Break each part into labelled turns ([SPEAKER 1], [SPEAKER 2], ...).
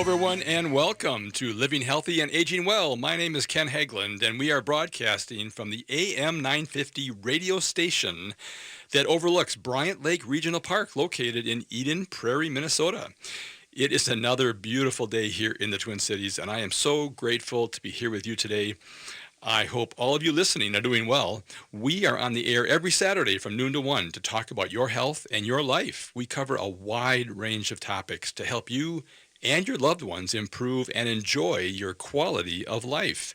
[SPEAKER 1] everyone, and welcome to Living Healthy and Aging Well. My name is Ken Haglund, and we are broadcasting from the AM 950 radio station that overlooks Bryant Lake Regional Park, located in Eden Prairie, Minnesota. It is another beautiful day here in the Twin Cities, and I am so grateful to be here with you today. I hope all of you listening are doing well. We are on the air every Saturday from noon to 1 to talk about your health and your life. We cover a wide range of topics to help you and your loved ones improve and enjoy your quality of life.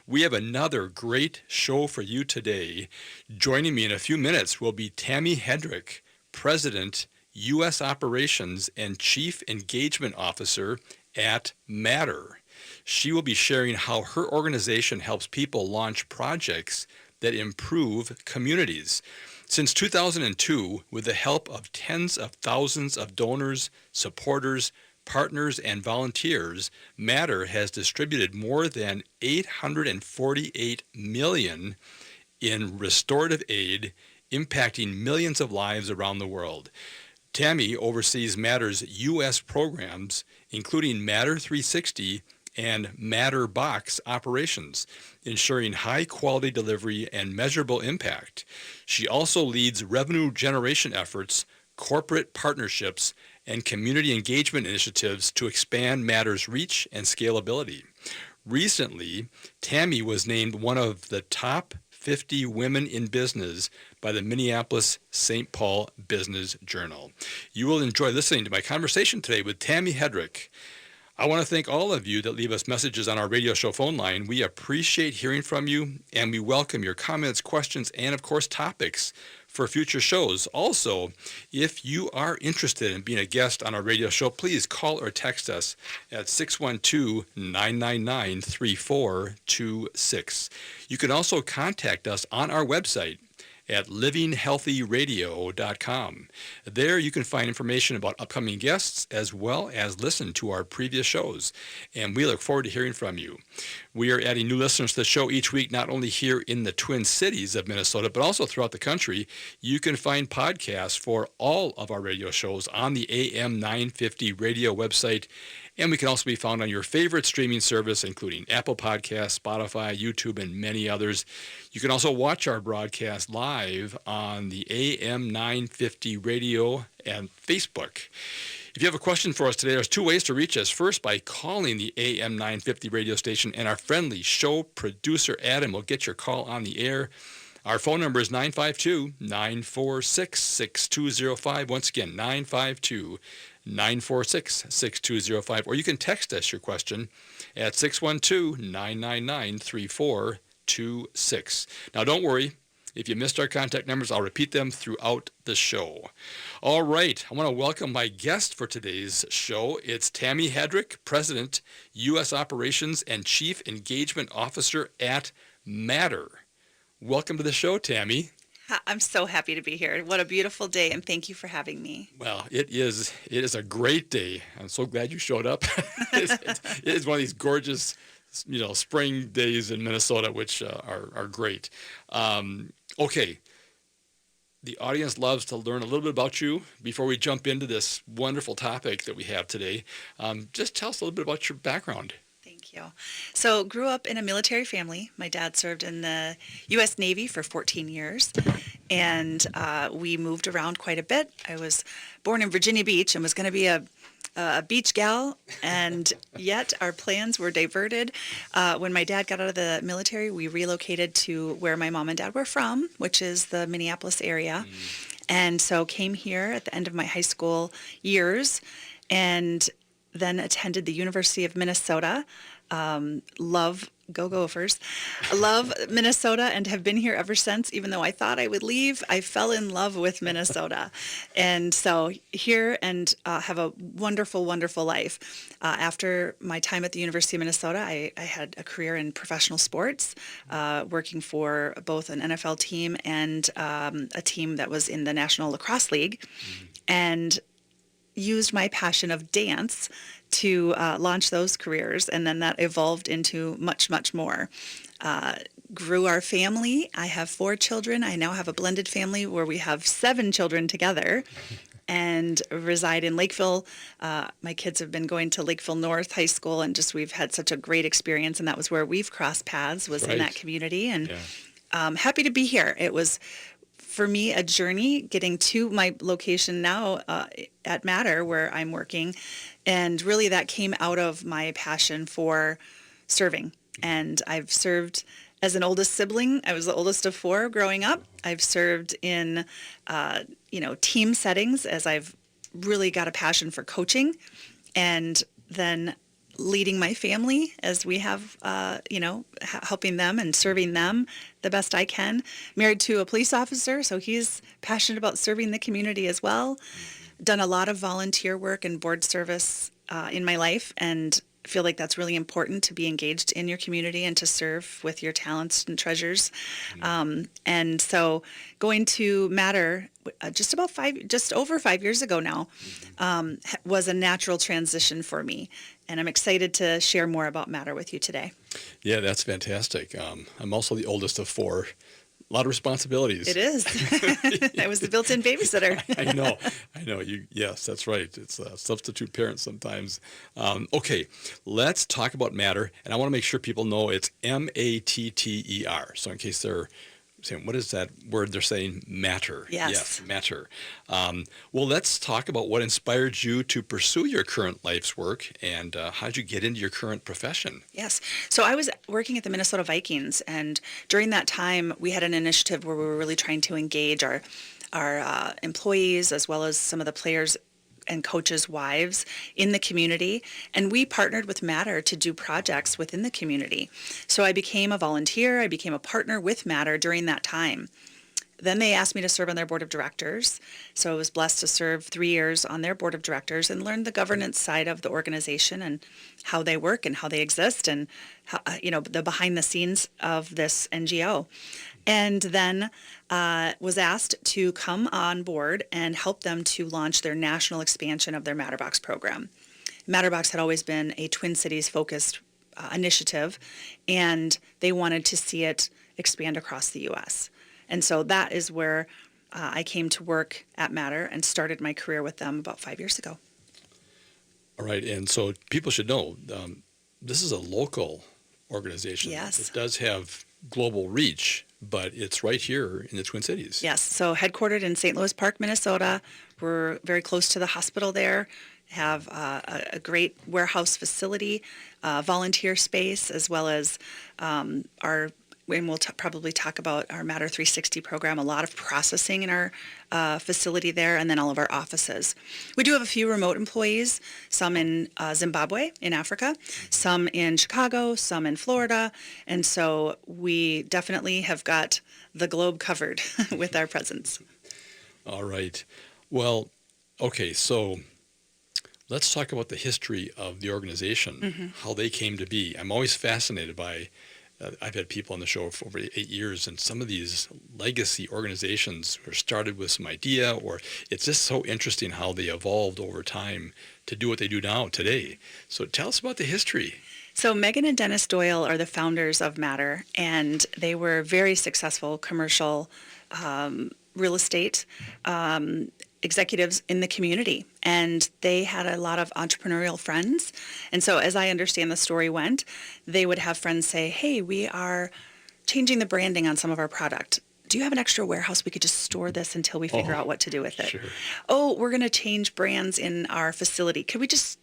[SPEAKER 1] We have another great show for you today. Joining me in a few minutes will be Tami Hedrick, President, U.S. Operations and Chief Engagement Officer at Matter. She will be sharing how her organization helps people launch projects that improve communities. Since 2002, with the help of tens of thousands of donors, supporters, partners, and volunteers, Matter has distributed more than $848 million in restorative aid, impacting millions of lives around the world. Tami oversees Matter's U.S. programs, including Matter 360 and MATTERbox operations, ensuring high-quality delivery and measurable impact. She also leads revenue generation efforts, corporate partnerships, and community engagement initiatives to expand Matter's reach and scalability. Recently, Tami was named one of the top 50 women in business by the Minneapolis-St. Paul Business Journal. You will enjoy listening to my conversation today with Tami Hedrick. I want to thank all of you that leave us messages on our radio show phone line. We appreciate hearing from you, and we welcome your comments, questions, and, of course, topics for future shows. Also, if you are interested in being a guest on our radio show, please call or text us at 612-999-3426. You can also contact us on our website at livinghealthyradio.com. There you can find information about upcoming guests as well as listen to our previous shows. And we look forward to hearing from you. We are adding new listeners to the show each week, not only here in the Twin Cities of Minnesota, but also throughout the country. You can find podcasts for all of our radio shows on the AM 950 radio website. And we can also be found on your favorite streaming service, including Apple Podcasts, Spotify, YouTube, and many others. You can also watch our broadcast live on the AM 950 radio and Facebook. If you have a question for us today, there's two ways to reach us. First, by calling the AM 950 radio station, and our friendly show producer, Adam, will get your call on the air. Our phone number is 952-946-6205. Once again, 952-946-6205. Or you can text us your question at 612-999-3426. Now, don't worry. If you missed our contact numbers, I'll repeat them throughout the show. All right. I want to welcome my guest for today's show. It's Tami Hedrick, President, U.S. Operations and Chief Engagement Officer at Matter. Welcome to the show, Tami.
[SPEAKER 2] I'm so happy to be here. What a beautiful day, and thank you for having me.
[SPEAKER 1] Well, it is a great day. I'm so glad you showed up. It is one of these gorgeous, spring days in Minnesota, which are great. Okay. The audience loves to learn a little bit about you. Before we jump into this wonderful topic that we have today, just tell us a little bit about your background.
[SPEAKER 2] Thank you. So, grew up in a military family. My dad served in the U.S. Navy for 14 years, and we moved around quite a bit. I was born in Virginia Beach and was going to be a beach gal, and yet our plans were diverted. When my dad got out of the military, we relocated to where my mom and dad were from, which is the Minneapolis area. And so came here at the end of my high school years, and then attended the University of Minnesota. Love, go Gophers. Love Minnesota and have been here ever since. Even though I thought I would leave, I fell in love with Minnesota. And so here and have a wonderful, wonderful life. After my time at the University of Minnesota, I had a career in professional sports, working for both an NFL team and a team that was in the National Lacrosse League. And used my passion of dance to launch those careers, and then that evolved into much, much more. Grew our family. I have 4 children. I now have a blended family where we have 7 children together. and reside in Lakeville. My kids have been going to Lakeville North High School, and just we've had such a great experience, and that was where we've crossed paths, was in that
[SPEAKER 1] Right.
[SPEAKER 2] community. And
[SPEAKER 1] Yeah.
[SPEAKER 2] happy to be here. It was, for me, a journey getting to my location now at Matter, where I'm working. And really that came out of my passion for serving. And I've served as an oldest sibling. I was the oldest of four growing up. I've served in, team settings, as I've really got a passion for coaching. And then leading my family, as we have, helping them and serving them the best I can. Married to a police officer, so he's passionate about serving the community as well. Done a lot of volunteer work and board service in my life, and feel like that's really important, to be engaged in your community and to serve with your talents and treasures. And so going to Matter just over 5 years ago now, was a natural transition for me. And I'm excited to share more about Matter with you today.
[SPEAKER 1] Yeah, that's fantastic. I'm also the oldest of four. A lot of responsibilities.
[SPEAKER 2] It is. I was the built-in babysitter.
[SPEAKER 1] I know. Yes, that's right. It's a substitute parent sometimes. Okay, let's talk about Matter, and I want to make sure people know it's Matter. So in case they're saying, what is that word they're saying? Matter.
[SPEAKER 2] Yes.
[SPEAKER 1] Matter. Well, let's talk about what inspired you to pursue your current life's work, and how did you get into your current profession?
[SPEAKER 2] Yes. So I was working at the Minnesota Vikings, and during that time, we had an initiative where we were really trying to engage our employees, as well as some of the players and coaches' wives in the community. And we partnered with Matter to do projects within the community. So I became a volunteer. I became a partner with Matter during that time. Then they asked me to serve on their board of directors. So I was blessed to serve 3 years on their board of directors and learn the governance side of the organization and how they work and how they exist, and how, the behind the scenes of this NGO. And then was asked to come on board and help them to launch their national expansion of their MATTERbox program. MATTERbox had always been a Twin Cities focused initiative, and they wanted to see it expand across the U.S. And so that is where I came to work at Matter and started my career with them about 5 years ago.
[SPEAKER 1] All right, and so people should know, this is a local organization.
[SPEAKER 2] Yes.
[SPEAKER 1] It does have global reach, but it's right here in the Twin Cities.
[SPEAKER 2] Yes, so headquartered in St. Louis Park, Minnesota. We're very close to the hospital there. Have a great warehouse facility, volunteer space, as well as and we'll probably talk about our Matter 360 program, a lot of processing in our facility there, and then all of our offices. We do have a few remote employees, some in Zimbabwe, in Africa, some in Chicago, some in Florida, and so we definitely have got the globe covered with our presence.
[SPEAKER 1] All right. Well, okay, so let's talk about the history of the organization, how they came to be. I'm always fascinated by I've had people on the show for over 8 years, and some of these legacy organizations were started with some idea, or it's just so interesting how they evolved over time to do what they do now today. So tell us about the history.
[SPEAKER 2] So Megan and Dennis Doyle are the founders of Matter, and they were very successful commercial real estate executives in the community, and they had a lot of entrepreneurial friends. And so as I understand the story went, they would have friends say, hey, we are changing the branding on some of our product. Do you have an extra warehouse? We could just store this until we figure out what to do with it.
[SPEAKER 1] Sure.
[SPEAKER 2] Oh, we're going to change brands in our facility. Could we just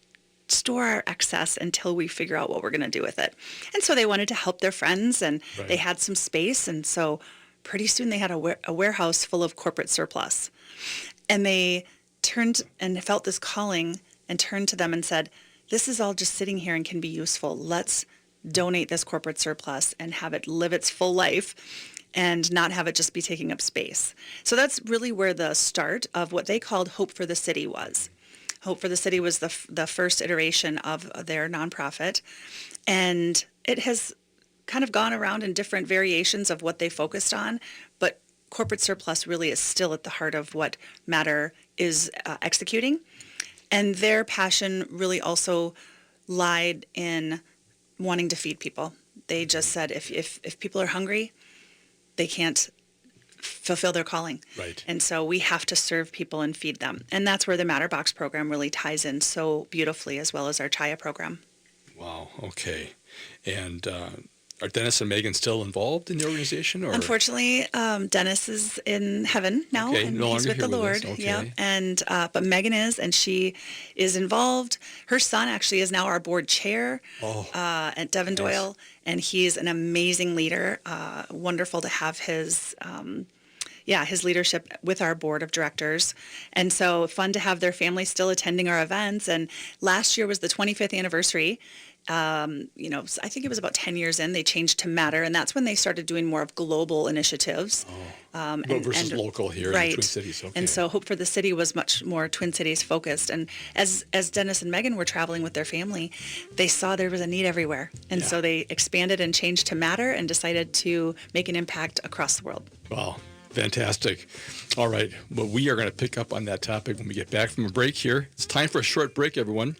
[SPEAKER 2] store our excess until we figure out what we're going to do with it? And so they wanted to help their friends, and
[SPEAKER 1] Right.
[SPEAKER 2] they had some space, and so pretty soon they had a warehouse full of corporate surplus. And they turned and felt this calling and turned to them and said, this is all just sitting here and can be useful. Let's donate this corporate surplus and have it live its full life and not have it just be taking up space. So that's really where the start of what they called Hope for the City was. Hope for the City was the first iteration of their nonprofit. And it has kind of gone around in different variations of what they focused on, but corporate surplus really is still at the heart of what Matter is executing. And their passion really also lied in wanting to feed people. They just said if people are hungry, they can't fulfill their calling.
[SPEAKER 1] Right.
[SPEAKER 2] And so we have to serve people and feed them. And that's where the MATTERbox program really ties in so beautifully, as well as our Chaya program.
[SPEAKER 1] Wow. Okay. And are Dennis and Megan still involved in the organization? Or?
[SPEAKER 2] Unfortunately, Dennis is in heaven now,
[SPEAKER 1] Okay,
[SPEAKER 2] and
[SPEAKER 1] no
[SPEAKER 2] he's
[SPEAKER 1] longer
[SPEAKER 2] with the
[SPEAKER 1] here with
[SPEAKER 2] Lord.
[SPEAKER 1] us. Okay.
[SPEAKER 2] Yeah, and but Megan is, and she is involved. Her son actually is now our board chair at Devon Doyle, and he's an amazing leader. Wonderful to have his. His leadership with our board of directors. And so fun to have their family still attending our events. And last year was the 25th anniversary. I think it was about 10 years in, they changed to Matter, and that's when they started doing more of global initiatives.
[SPEAKER 1] Versus local here in the Twin Cities. Okay.
[SPEAKER 2] And so Hope for the City was much more Twin Cities focused. And as Dennis and Megan were traveling with their family, they saw there was a need everywhere. And so they expanded and changed to Matter and decided to make an impact across the world.
[SPEAKER 1] Wow. Fantastic. All right. Well, we are going to pick up on that topic when we get back from a break here. It's time for a short break, everyone.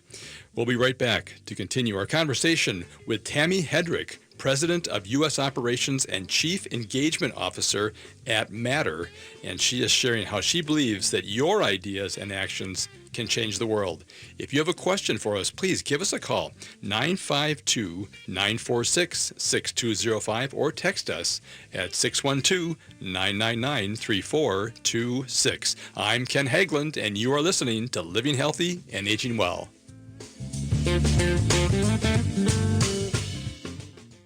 [SPEAKER 1] We'll be right back to continue our conversation with Tami Hedrick, President of U.S. Operations and Chief Engagement Officer at Matter, and she is sharing how she believes that your ideas and actions can change the world. If you have a question for us, please give us a call, 952-946-6205, or text us at 612-999-3426. I'm Ken Hageland, and you are listening to Living Healthy and Aging Well.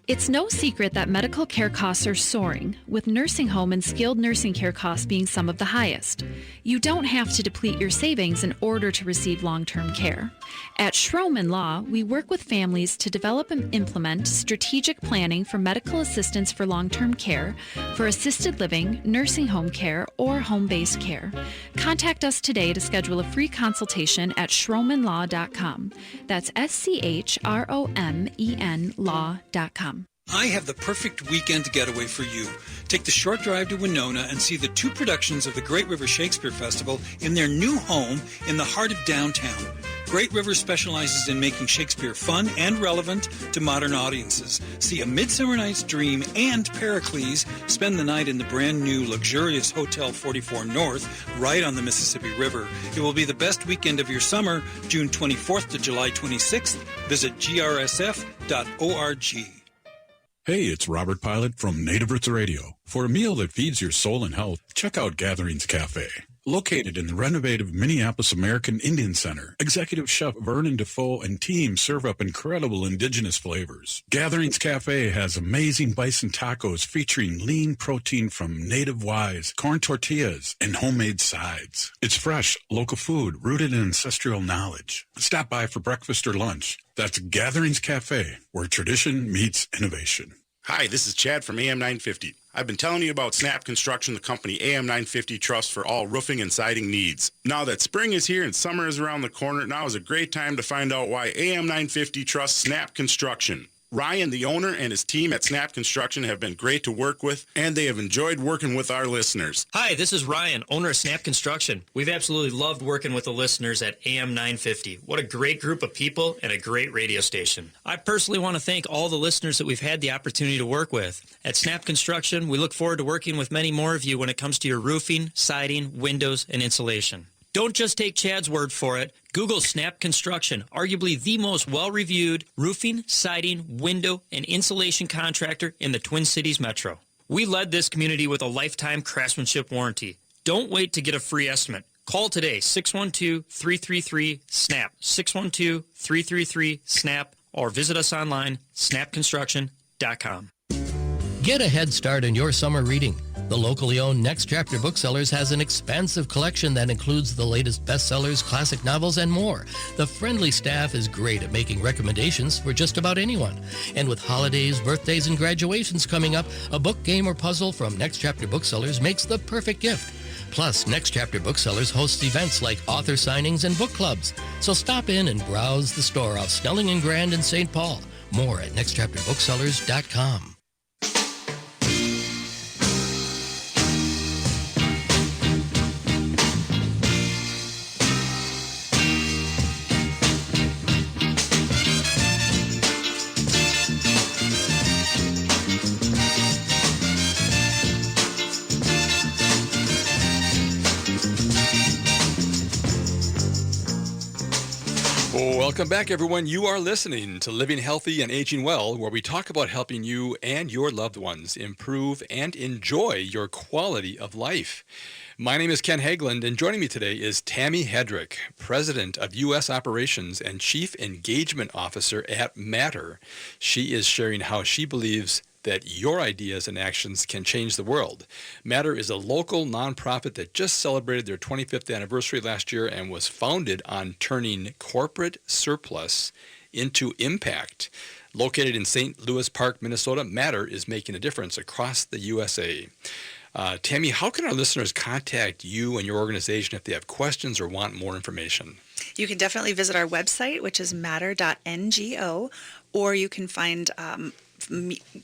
[SPEAKER 3] It's no secret that medical care costs are soaring, with nursing home and skilled nursing care costs being some of the highest. You don't have to deplete your savings in order to receive long-term care. At Schroman Law, we work with families to develop and implement strategic planning for medical assistance for long-term care, for assisted living, nursing home care, or home-based care. Contact us today to schedule a free consultation at schromenlaw.com. That's SCHROMEN law.com.
[SPEAKER 4] I have the perfect weekend getaway for you. Take the short drive to Winona and see the two productions of the Great River Shakespeare Festival in their new home in the heart of downtown. Great River specializes in making Shakespeare fun and relevant to modern audiences. See A Midsummer Night's Dream and Pericles. Spend the night in the brand new luxurious Hotel 44 North right on the Mississippi River. It will be the best weekend of your summer, June 24th to July 26th. Visit grsf.org.
[SPEAKER 5] Hey, it's Robert Pilot from Native Roots Radio. For a meal that feeds your soul and health, check out Gatherings Cafe. Located in the renovative Minneapolis American Indian Center, Executive Chef Vernon Defoe and team serve up incredible indigenous flavors. Gatherings Cafe has amazing bison tacos featuring lean protein from native wise, corn tortillas, and homemade sides. It's fresh, local food rooted in ancestral knowledge. Stop by for breakfast or lunch. That's Gatherings Cafe, where tradition meets innovation.
[SPEAKER 6] Hi, this is Chad from AM 950. I've been telling you about Snap Construction, the company AM 950 trusts for all roofing and siding needs. Now that spring is here and summer is around the corner, now is a great time to find out why AM 950 trusts Snap Construction. Ryan, the owner, and his team at Snap Construction have been great to work with, and they have enjoyed working with our listeners.
[SPEAKER 7] Hi, this is Ryan, owner of Snap Construction. We've absolutely loved working with the listeners at AM 950. What a great group of people and a great radio station. I personally want to thank all the listeners that we've had the opportunity to work with. At Snap Construction, we look forward to working with many more of you when it comes to your roofing, siding, windows, and insulation. Don't just take Chad's word for it. Google Snap Construction, arguably the most well-reviewed roofing, siding, window, and insulation contractor in the Twin Cities metro. We led this community with a lifetime craftsmanship warranty. Don't wait to get a free estimate. Call today, 612-333-SNAP, 612-333-SNAP, or visit us online, snapconstruction.com.
[SPEAKER 8] Get a head start in your summer reading. The locally owned Next Chapter Booksellers has an expansive collection that includes the latest bestsellers, classic novels, and more. The friendly staff is great at making recommendations for just about anyone. And with holidays, birthdays, and graduations coming up, a book, game, or puzzle from Next Chapter Booksellers makes the perfect gift. Plus, Next Chapter Booksellers hosts events like author signings and book clubs. So stop in and browse the store off Snelling and Grand in St. Paul. More at nextchapterbooksellers.com.
[SPEAKER 1] Welcome back, everyone. You are listening to Living Healthy and Aging Well, where we talk about helping you and your loved ones improve and enjoy your quality of life. My name is Ken Hageland, and joining me today is Tami Hedrick, President of U.S. Operations and Chief Engagement Officer at Matter. She is sharing how she believes that your ideas and actions can change the world. Matter is a local nonprofit that just celebrated their 25th anniversary last year and was founded on turning corporate surplus into impact. Located in St. Louis Park, Minnesota, Matter is making a difference across the USA. Tami, how can our listeners contact you and your organization if they have questions or want more information?
[SPEAKER 2] You can definitely visit our website, which is matter.ngo, or you can find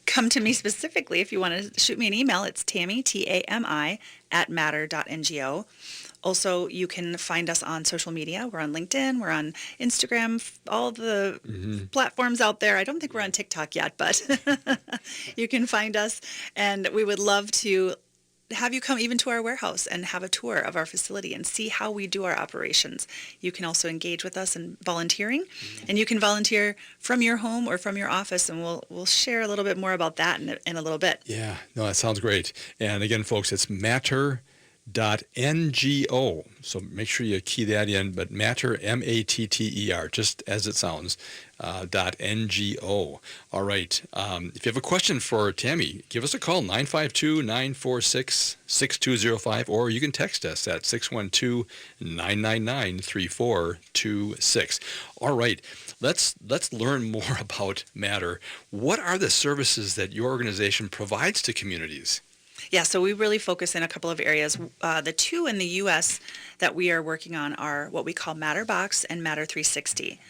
[SPEAKER 2] come to me specifically if you want to shoot me an email. It's Tami, Tami, at matter.ngo. Also, you can find us on social media. We're on LinkedIn, we're on Instagram, all the platforms out there. I don't think we're on TikTok yet, but you can find us, and we would love to have you come even to our warehouse and have a tour of our facility and see how we do our operations. You can also engage with us in volunteering, and you can volunteer from your home or from your office, and we'll share a little bit more about that in a little bit.
[SPEAKER 1] Yeah, no, that sounds great. And again, folks, it's matter.ngo. So make sure you key that in, but Matter, M-A-T-T-E-R, just as it sounds, .ngo. All right. If you have a question for Tami, give us a call, 952-946-6205, or you can text us at 612-999-3426. All right. Let's learn more about Matter. What are the services that your organization provides to communities?
[SPEAKER 2] Yeah, so we really focus in a couple of areas. The two in the U.S. that we are working on are what we call MATTERbox and Matter 360.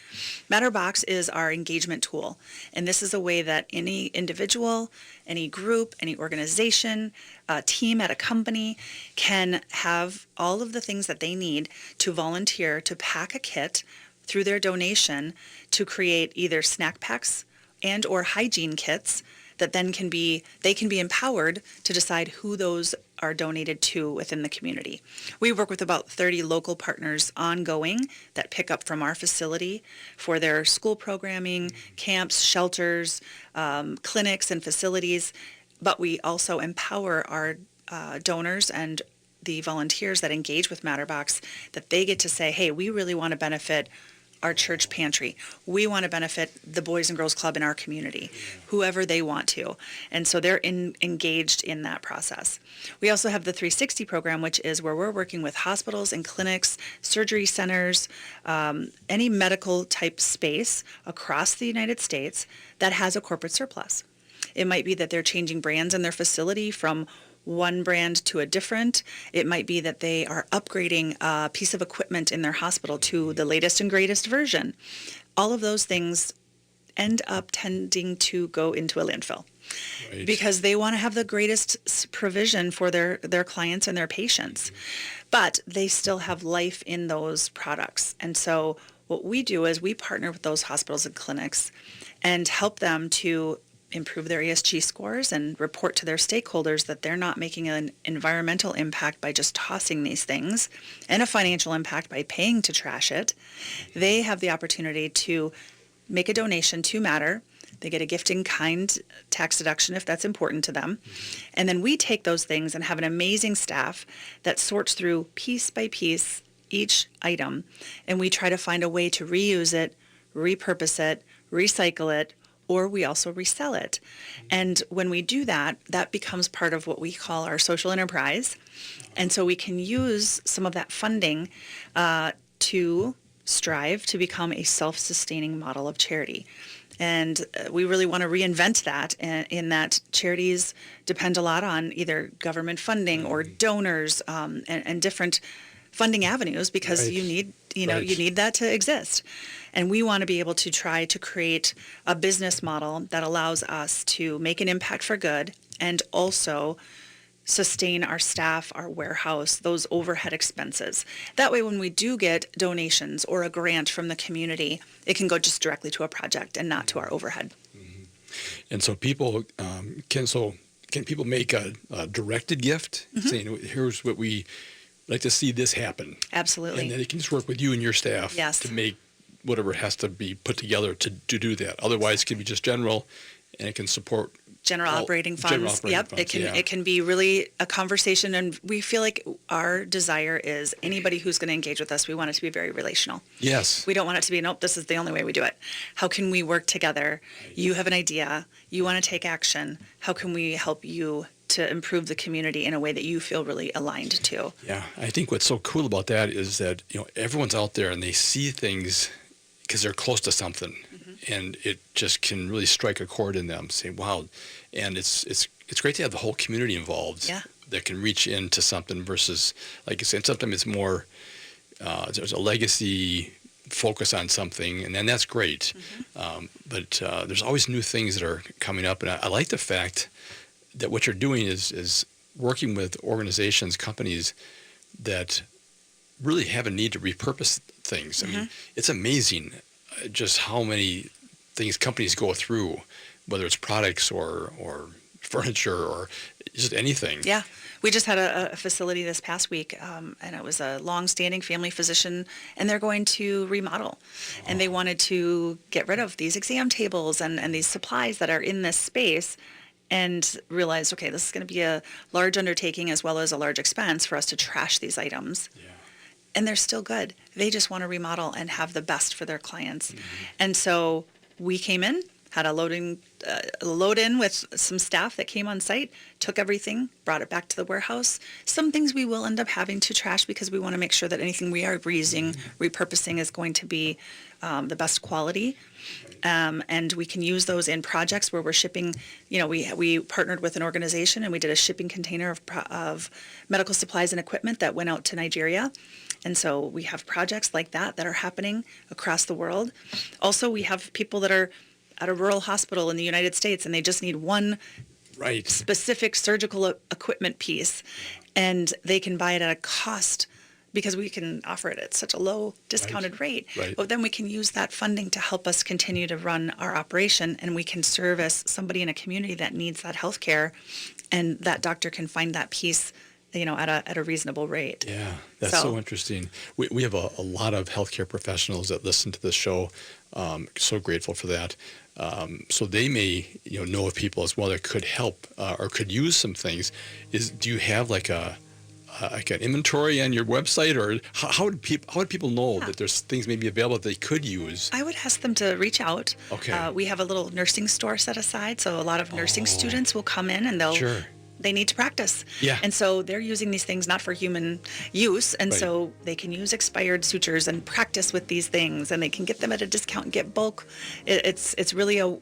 [SPEAKER 2] MATTERbox is our engagement tool, and this is a way that any individual, any group, any organization, a team at a company can have all of the things that they need to volunteer to pack a kit through their donation to create either snack packs and or hygiene kits that then they can be empowered to decide who those are donated to within the community. We work with about 30 local partners ongoing that pick up from our facility for their school programming, camps, shelters, clinics, and facilities. But we also empower our donors and the volunteers that engage with MATTERbox, that they get to say, hey, we really want to benefit our church pantry. We want to benefit the Boys and Girls Club in our community, whoever they want to. And so they're engaged in that process. We also have the 360 program, which is where we're working with hospitals and clinics, surgery centers, any medical type space across the United States that has a corporate surplus. It might be that they're changing brands in their facility from one brand to a different. It might be that they are upgrading a piece of equipment in their hospital to the latest and greatest version. All of those things end up tending to go into a landfill. Right. Because they want to have the greatest provision for their clients and their patients. But they still have life in those products. And so what we do is we partner with those hospitals and clinics and help them to improve their ESG scores and report to their stakeholders that they're not making an environmental impact by just tossing these things and a financial impact by paying to trash it. They have the opportunity to make a donation to Matter. They get a gift in kind tax deduction if that's important to them. And then we take those things and have an amazing staff that sorts through piece by piece each item, and we try to find a way to reuse it, repurpose it, recycle it, or we also resell it. And when we do that, that becomes part of what we call our social enterprise. And so we can use some of that funding to strive to become a self-sustaining model of charity. And we really want to reinvent that in that charities depend a lot on either government funding or donors and different funding avenues because you need you need that to exist. And we want to be able to try to create a business model that allows us to make an impact for good and also sustain our staff, our warehouse, those overhead expenses. That way, when we do get donations or a grant from the community, it can go just directly to a project and not to our overhead.
[SPEAKER 1] Mm-hmm. And so people can people make a directed gift, saying, here's what we like to see this happen.
[SPEAKER 2] Absolutely.
[SPEAKER 1] And then they can just work with you and your staff to make whatever has to be put together to do that. Otherwise, it can be just general, and it can support
[SPEAKER 2] General operating funds. It can be really a conversation, and we feel like our desire is anybody who's going to engage with us, we want it to be very relational.
[SPEAKER 1] Yes.
[SPEAKER 2] We don't want it to be, nope, this is the only way we do it. How can we work together? You have an idea, you want to take action. How can we help you to improve the community in a way that you feel really aligned to?
[SPEAKER 1] Yeah, I think what's so cool about that is that, everyone's out there and they see things because they're close to something. And it just can really strike a chord in them, say, wow. And it's great to have the whole community involved that can reach into something versus, like you said, sometimes it's more, there's a legacy focus on something, and then that's great. But there's always new things that are coming up. And I like the fact that what you're doing is working with organizations, companies that really have a need to repurpose things. I mean, it's amazing just how many things companies go through, whether it's products or furniture or just anything.
[SPEAKER 2] Yeah. We just had a facility this past week, and it was a long-standing family physician, and they're going to remodel. And they wanted to get rid of these exam tables and these supplies that are in this space, and realized, okay, this is going to be a large undertaking as well as a large expense for us to trash these items. Yeah. And they're still good. They just want to remodel and have the best for their clients. And so we came in, had a load in with some staff that came on site, took everything, brought it back to the warehouse. Some things we will end up having to trash because we want to make sure that anything we are reusing, repurposing is going to be the best quality. And we can use those in projects where we're shipping. We partnered with an organization and we did a shipping container of medical supplies and equipment that went out to Nigeria. And so we have projects like that are happening across the world. Also, we have people that are at a rural hospital in the United States and they just need one specific surgical equipment piece, and they can buy it at a cost because we can offer it at such a low discounted rate. But then we can use that funding to help us continue to run our operation, and we can service somebody in a community that needs that health care, and that doctor can find that piece at a reasonable rate.
[SPEAKER 1] Yeah, that's so interesting. We have a lot of healthcare professionals that listen to this show. So grateful for that. So they may know of people as well that could help or could use some things. Do you have like an inventory on your website, or how would people know that there's things maybe available that they could use?
[SPEAKER 2] I would ask them to reach out.
[SPEAKER 1] Okay.
[SPEAKER 2] We have a little nursing store set aside, so a lot of nursing students will come in and they need to practice.
[SPEAKER 1] Yeah.
[SPEAKER 2] And so they're using these things not for human use, and so they can use expired sutures and practice with these things, and they can get them at a discount and get bulk. It's really a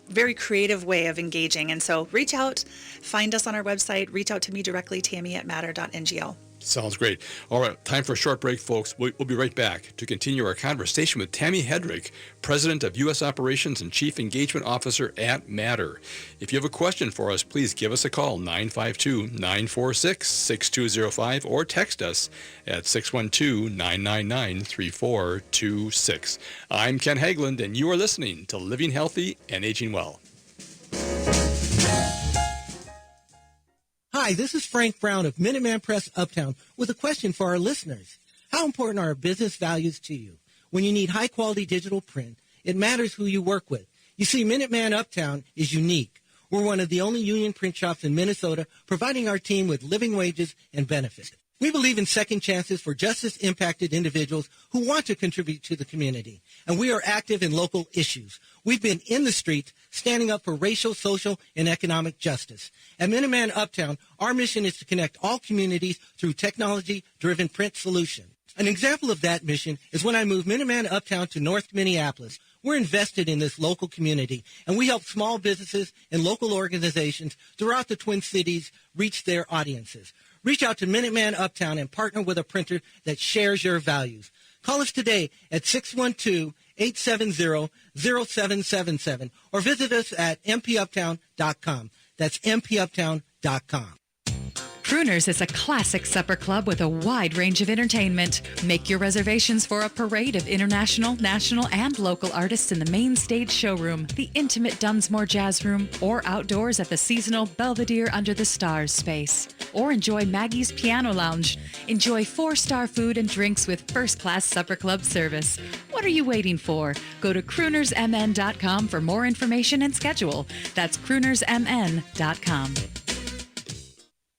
[SPEAKER 2] very creative way of engaging. And so reach out, find us on our website, reach out to me directly, Tami@matter.ngo.
[SPEAKER 1] Sounds great. All right, time for a short break, folks. We'll be right back to continue our conversation with Tami Hedrick, President of U.S. Operations and Chief Engagement Officer at Matter. If you have a question for us, please give us a call, 952-946-6205, or text us at 612-999-3426. I'm Ken Hageland, and you are listening to Living Healthy and Aging Well.
[SPEAKER 9] Hi, this is Frank Brown of Minuteman Press Uptown with a question for our listeners. How important are business values to you? When you need high-quality digital print, it matters who you work with. You see, Minuteman Uptown is unique. We're one of the only union print shops in Minnesota providing our team with living wages and benefits. We believe in second chances for justice-impacted individuals who want to contribute to the community, and we are active in local issues. We've been in the streets standing up for racial, social, and economic justice. At Minuteman Uptown, our mission is to connect all communities through technology-driven print solutions. An example of that mission is when I moved Minuteman Uptown to North Minneapolis. We're invested in this local community, and we help small businesses and local organizations throughout the Twin Cities reach their audiences. Reach out to Minuteman Uptown and partner with a printer that shares your values. Call us today at 612-870-0777 or visit us at mpuptown.com. That's mpuptown.com.
[SPEAKER 10] Crooners is a classic supper club with a wide range of entertainment. Make your reservations for a parade of international, national, and local artists in the main stage showroom, the intimate Dunsmore Jazz Room, or outdoors at the seasonal Belvedere Under the Stars space. or enjoy Maggie's Piano Lounge. Enjoy 4-star food and drinks with first-class supper club service. What are you waiting for? Go to croonersmn.com for more information and schedule. That's croonersmn.com.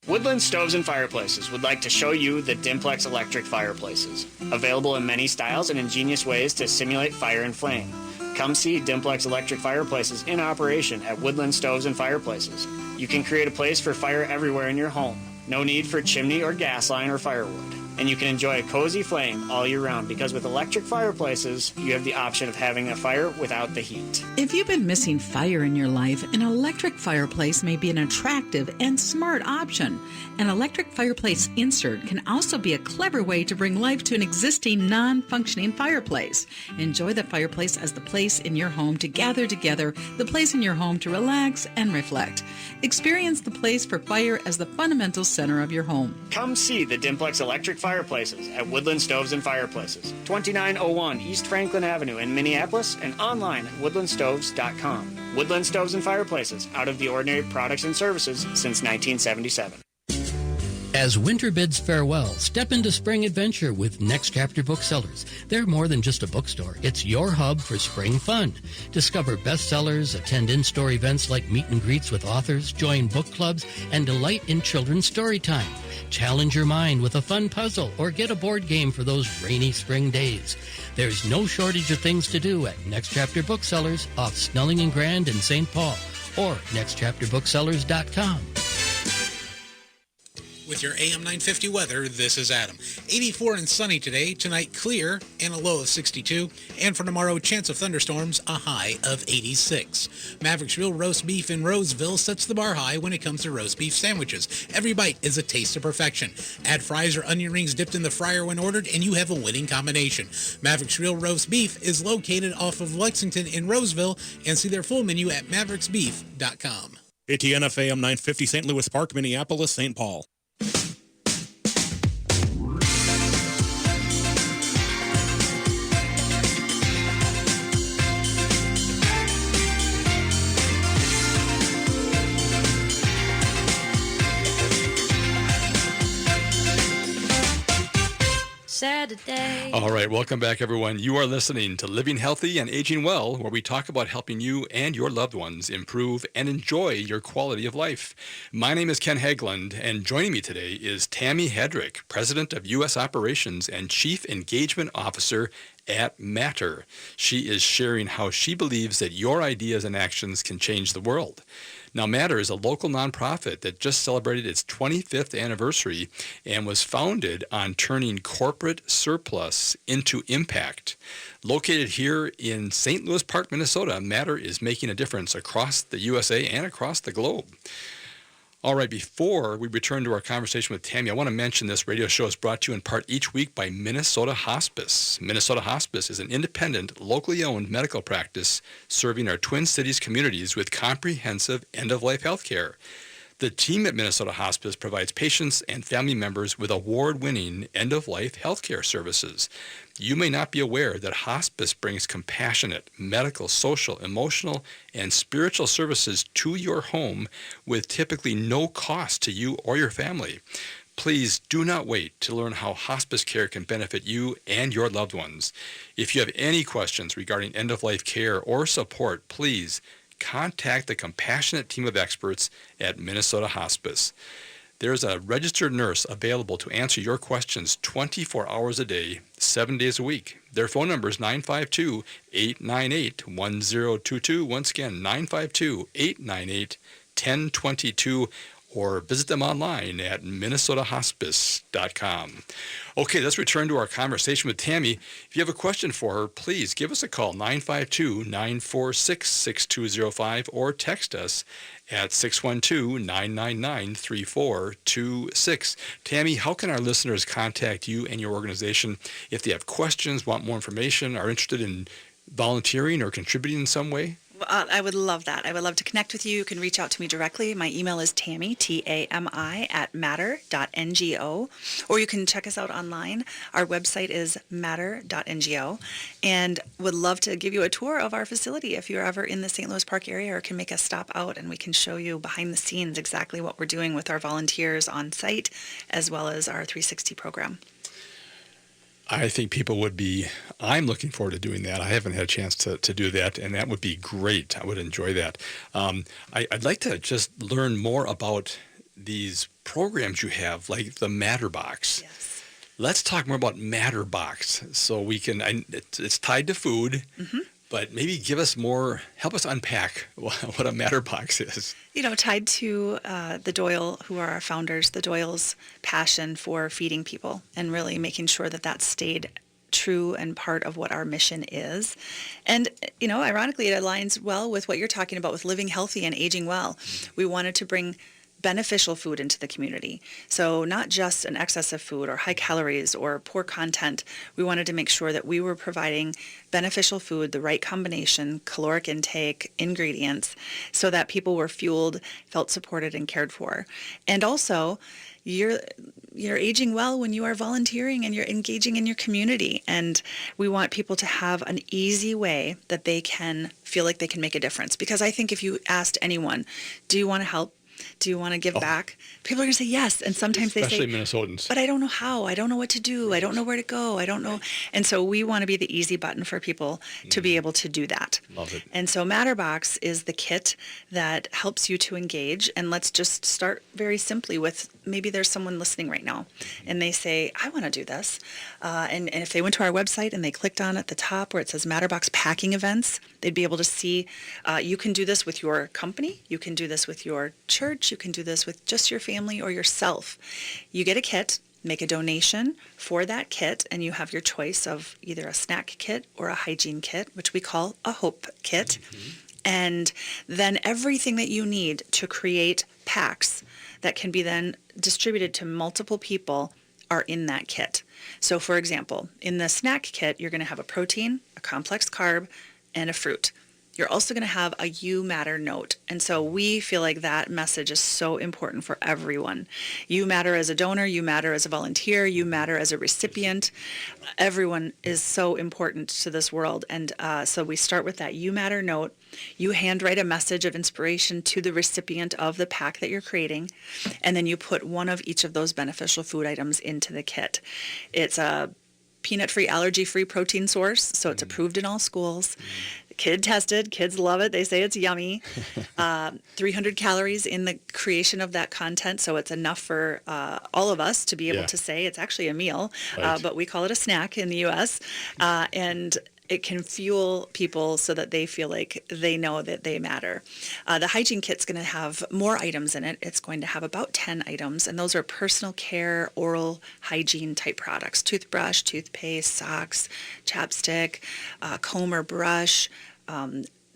[SPEAKER 11] Woodland Stoves and Fireplaces would like to show you the Dimplex electric fireplaces, available in many styles and ingenious ways to simulate fire and flame. Come see Dimplex electric fireplaces in operation at Woodland Stoves and Fireplaces. You can create a place for fire everywhere in your home. No need for chimney or gas line or firewood. And you can enjoy a cozy flame all year round because with electric fireplaces, you have the option of having a fire without the heat.
[SPEAKER 12] If you've been missing fire in your life, an electric fireplace may be an attractive and smart option. An electric fireplace insert can also be a clever way to bring life to an existing non-functioning fireplace. Enjoy the fireplace as the place in your home to gather together, the place in your home to relax and reflect. Experience the place for fire as the fundamental center of your home.
[SPEAKER 11] Come see the Dimplex electric fireplaces at Woodland Stoves and Fireplaces, 2901 East Franklin Avenue in Minneapolis, and online at woodlandstoves.com. Woodland Stoves and Fireplaces, out of the ordinary products and services since 1977.
[SPEAKER 8] As winter bids farewell, step into spring adventure with Next Chapter Booksellers. They're more than just a bookstore. It's your hub for spring fun. Discover bestsellers, attend in-store events like meet and greets with authors, join book clubs, and delight in children's story time. Challenge your mind with a fun puzzle or get a board game for those rainy spring days. There's no shortage of things to do at Next Chapter Booksellers off Snelling and Grand in St. Paul or nextchapterbooksellers.com.
[SPEAKER 13] With your AM 950 weather, this is Adam. 84 and sunny today, tonight clear and a low of 62, and for tomorrow, chance of thunderstorms, a high of 86. Mavericks Real Roast Beef in Roseville sets the bar high when it comes to roast beef sandwiches. Every bite is a taste of perfection. Add fries or onion rings dipped in the fryer when ordered, and you have a winning combination. Mavericks Real Roast Beef is located off of Lexington in Roseville, and see their full menu at mavericksbeef.com.
[SPEAKER 14] ATNF AM 950 St. Louis Park, Minneapolis, St. Paul.
[SPEAKER 15] Saturday.
[SPEAKER 1] All right, welcome back, everyone. You are listening to Living Healthy and Aging Well, where we talk about helping you and your loved ones improve and enjoy your quality of life. My name is Ken Hageland, and joining me today is Tami Hedrick, President of U.S. Operations and Chief Engagement Officer at Matter. She is sharing how she believes that your ideas and actions can change the world. Now, Matter is a local nonprofit that just celebrated its 25th anniversary and was founded on turning corporate surplus into impact. Located here in St. Louis Park, Minnesota, Matter is making a difference across the USA and across the globe. All right, before we return to our conversation with Tami, I want to mention this radio show is brought to you in part each week by Minnesota Hospice. Minnesota Hospice is an independent, locally owned medical practice serving our Twin Cities communities with comprehensive end-of-life health care. The team at Minnesota Hospice provides patients and family members with award-winning end-of-life health care services. You may not be aware that hospice brings compassionate, medical, social, emotional, and spiritual services to your home with typically no cost to you or your family. Please do not wait to learn how hospice care can benefit you and your loved ones. If you have any questions regarding end-of-life care or support, please contact the compassionate team of experts at Minnesota Hospice. There's a registered nurse available to answer your questions 24 hours a day, 7 days a week. Their phone number is 952-898-1022. Once again, 952-898-1022, or visit them online at minnesotahospice.com. Okay, let's return to our conversation with Tami. If you have a question for her, please give us a call, 952-946-6205, or text us at 612-999-3426. Tami, how can our listeners contact you and your organization if they have questions, want more information, are interested in volunteering or contributing in some way?
[SPEAKER 2] I would love that. I would love to connect with you. You can reach out to me directly. My email is Tami, Tami, at matter.ngo, or you can check us out online. Our website is matter.ngo, and would love to give you a tour of our facility if you're ever in the St. Louis Park area, or can make a stop out and we can show you behind the scenes exactly what we're doing with our volunteers on site, as well as our 360 program.
[SPEAKER 1] I think people would be, I'm looking forward to doing that. I haven't had a chance to do that, and that would be great. I would enjoy that. I'd like to just learn more about these programs you have, like the MATTERbox.
[SPEAKER 2] Yes.
[SPEAKER 1] Let's talk more about MATTERbox so we can, it's tied to food, but maybe give us more, help us unpack what a MATTERbox is.
[SPEAKER 2] You know, tied to the Doyle, who are our founders, the Doyle's passion for feeding people and really making sure that that stayed true and part of what our mission is. And, you know, ironically, it aligns well with what you're talking about with living healthy and aging well. We wanted to bring beneficial food into the community. So not just an excess of food or high calories or poor content. We wanted to make sure that we were providing beneficial food, the right combination, caloric intake, ingredients, so that people were fueled, felt supported, and cared for. And also, you're aging well when you are volunteering and you're engaging in your community. And we want people to have an easy way that they can feel like they can make a difference. Because I think if you asked anyone, do you want to help? Do you want to give back? People are going to say yes. And sometimes
[SPEAKER 1] Especially
[SPEAKER 2] they say,
[SPEAKER 1] Minnesotans.
[SPEAKER 2] but I don't know how. I don't know what to do. I don't know where to go. I don't know. And so we want to be the easy button for people to be able to do that.
[SPEAKER 1] Love it.
[SPEAKER 2] And so MATTERbox is the kit that helps you to engage. And let's just start very simply with, maybe there's someone listening right now and they say, I want to do this. And if they went to our website and they clicked on at the top where it says MATTERbox packing events, they'd be able to see you can do this with your company. You can do this with your church. You can do this with just your family or yourself. You get a kit, make a donation for that kit, and you have your choice of either a snack kit or a hygiene kit, which we call a hope kit. And then everything that you need to create packs that can be then distributed to multiple people are in that kit. So for example, in the snack kit, you're going to have a protein, a complex carb, and a fruit. You're also going to have a You Matter note. And so we feel like that message is so important for everyone. You matter as a donor, you matter as a volunteer, you matter as a recipient. Everyone is so important to this world. And so we start with that You Matter note. You handwrite a message of inspiration to the recipient of the pack that you're creating. And then you put one of each of those beneficial food items into the kit. It's a peanut-free, allergy-free protein source, so it's approved in all schools. Kid tested, kids love it. They say it's yummy. 300 calories in the creation of that content, so it's enough for all of us to be able to say it's actually a meal, but we call it a snack in the U.S. And it can fuel people so that they feel like they know that they matter. The hygiene kit's going to have more items in it. It's going to have about 10 items, and those are personal care, oral hygiene type products: toothbrush, toothpaste, socks, chapstick, comb or brush,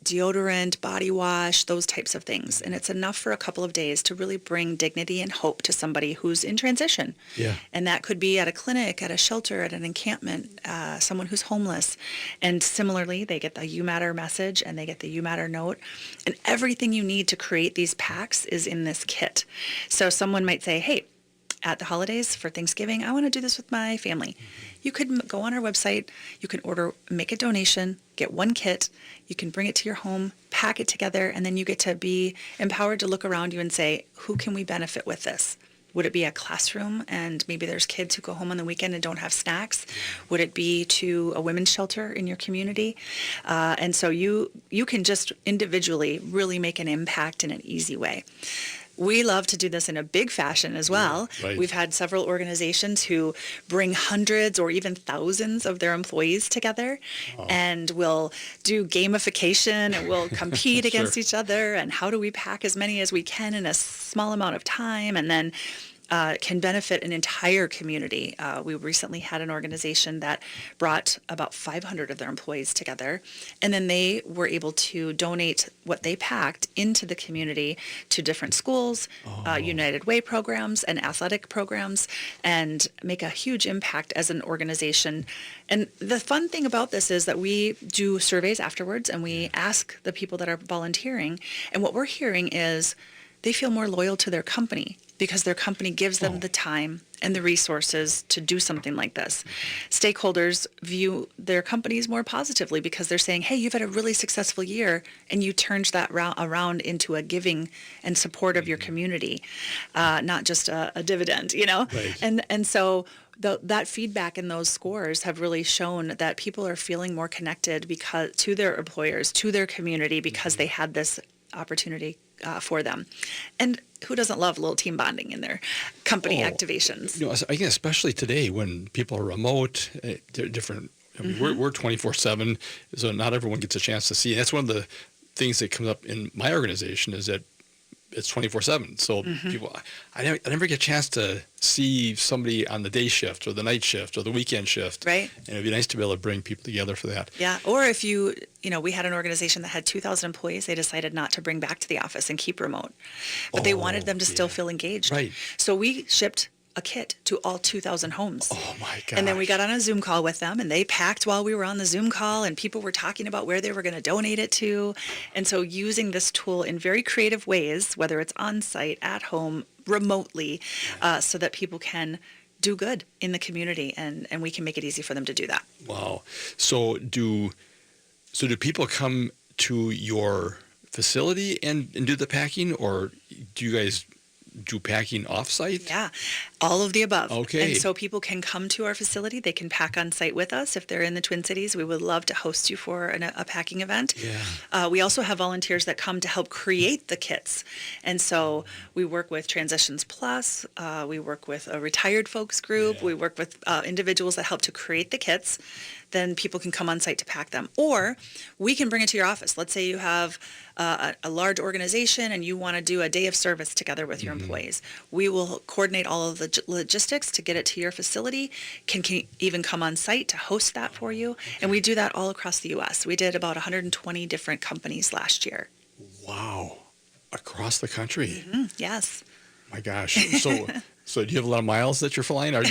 [SPEAKER 2] deodorant, body wash, those types of things. And it's enough for a couple of days to really bring dignity and hope to somebody who's in transition.
[SPEAKER 1] Yeah.
[SPEAKER 2] And that could be at a clinic, at a shelter, at an encampment, someone who's homeless. And similarly, they get the You Matter message and they get the You Matter note. And everything you need to create these packs is in this kit. So someone might say, hey, at the holidays for Thanksgiving, I want to do this with my family. You could go on our website, you can order, make a donation, get one kit, you can bring it to your home, pack it together, and then you get to be empowered to look around you and say, who can we benefit with this? Would it be a classroom and maybe there's kids who go home on the weekend and don't have snacks? Would it be to a women's shelter in your community? And so you can just individually really make an impact in an easy way. We love to do this in a big fashion as well.
[SPEAKER 1] Right.
[SPEAKER 2] We've had several organizations who bring hundreds or even thousands of their employees together and will do gamification and will compete against each other. And how do we pack as many as we can in a small amount of time? And then can benefit an entire community. We recently had an organization that brought about 500 of their employees together, and then they were able to donate what they packed into the community to different schools, United Way programs, and athletic programs, and make a huge impact as an organization. And the fun thing about this is that we do surveys afterwards, and we ask the people that are volunteering, and what we're hearing is they feel more loyal to their company because their company gives them the time and the resources to do something like this. Stakeholders view their companies more positively because they're saying, hey, you've had a really successful year and you turned that around into a giving and support of your community, not just a dividend, you know?
[SPEAKER 1] Right.
[SPEAKER 2] And so that feedback and those scores have really shown that people are feeling more connected to their employers, to their community, because they had this opportunity for them. And who doesn't love a little team bonding in their company activations?
[SPEAKER 1] You know, I think especially today when people are remote, they're different. I mean, we're 24/7, so not everyone gets a chance to see. And that's one of the things that comes up in my organization is that it's 24/7. So people, I never get a chance to see somebody on the day shift or the night shift or the weekend shift.
[SPEAKER 2] Right.
[SPEAKER 1] And it'd be nice to be able to bring people together for that.
[SPEAKER 2] Yeah. Or if you know, we had an organization that had 2,000 employees. They decided not to bring back to the office and keep remote, but they wanted them to still feel engaged.
[SPEAKER 1] Right.
[SPEAKER 2] So we shipped a kit to all 2,000 homes.
[SPEAKER 1] Oh my God.
[SPEAKER 2] And then we got on a Zoom call with them, and they packed while we were on the Zoom call, and people were talking about where they were going to donate it to. And so using this tool in very creative ways, whether it's on site, at home, remotely, so that people can do good in the community, and we can make it easy for them to do that.
[SPEAKER 1] Wow. So do people come to your facility and do the packing, or do you guys do packing off-site?
[SPEAKER 2] Yeah, all of the above.
[SPEAKER 1] Okay.
[SPEAKER 2] And so people can come to our facility. They can pack on site with us. If they're in the Twin Cities, we would love to host you for a packing event.
[SPEAKER 1] Yeah.
[SPEAKER 2] We also have volunteers that come to help create the kits. And so we work with Transitions Plus. We work with a retired folks group.
[SPEAKER 1] Yeah.
[SPEAKER 2] We work with individuals that help to create the kits. Then people can come on site to pack them. Or we can bring it to your office. Let's say you have a large organization and you want to do a day of service together with your employees. We will coordinate all of the logistics to get it to your facility, can even come on site to host that for you. And we do that all across the U.S. We did about 120 different companies last year.
[SPEAKER 1] Wow. Across the country?
[SPEAKER 2] Yes.
[SPEAKER 1] My gosh. So do you have a lot of miles that you're flying? Are